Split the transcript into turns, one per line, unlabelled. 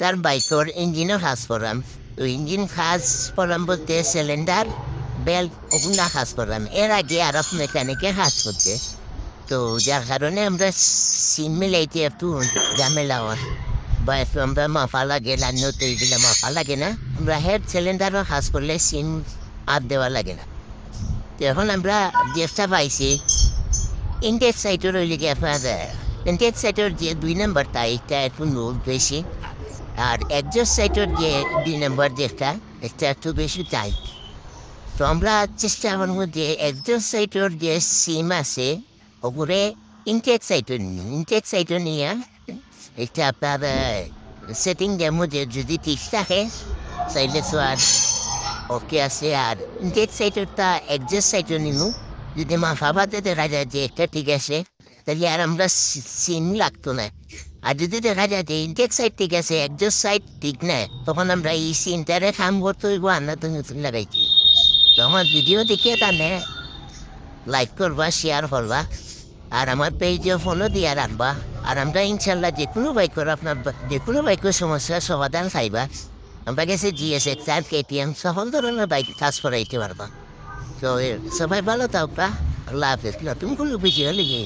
তার বাইকের ইঞ্জিনও কাজ করাম। তো ইঞ্জিন কাজ করাম বলতে সিলিন্ডার বেল্ট ওগুলা কাজ করাম। এর আগে আর মেকানিকে কাজ করছে। তো যার কারণে আমরা সিম মিলাইতে একটু ঝামেলা হয় বা একটু আমরা মাফা লাগে লাইন তো এইগুলো মাফা লাগে না। আমরা হেড সিলিন্ডারও কাজ করলে সিম আর দেওয়া লাগে না। তো এখন আমরা যেটা পাইছি ইনটেক সাইটের ওই লিগে আপনার ইনটেক সাইটের যে 2 নম্বরটা এটা একটু লোড বেশি। আর একজস্ট সাইটের যে 2 নম্বর যেটা এটা একটু বেশি টাইট। তো আমরা চেষ্টা করবো যে একজস্ট সাইটের যে সিম আছে ওপরে ইনটেক সাইটে নিই। ইনটেক সাইটে নিয়ে এটা আপনার সেটিং এর মধ্যে যদি ঠিক থাকে চাইলে তো আর ওকে আছে। আর ইনটেক সাইটেরটা একজস্ট সাইটে নিব। যদি মাথা বাদে দেখা যায় যে এটা ঠিক আছে তাহলে আর আমরা সিম লাগতো না। আর যদি দেখা যায় যে ইনটেক সাইড ঠিক আছে একজস্ট সাইড ঠিক নাই তখন আমরা এই সিমটারে কাম করতে হইব আর নতুন নতুন লাগাইছি। তো আমার ভিডিও দেখে তাহলে লাইক করবা শেয়ার করবা আর আমার পেজে ফলো দিয়ে রাখবা। আর আমরা ইনশাল্লাহ যে কোনো বাইকের আপনার যে কোনো বাইকের সমস্যার সমাধান চাইবা আমরা কাছে GSX আর KTM সকল ধরনের বাইক কাজ করাইতে পারবা। তো সবাই ভালো থাকবা। আল্লাহ হাফেজ। নতুন কোনো ভিডিও লিখে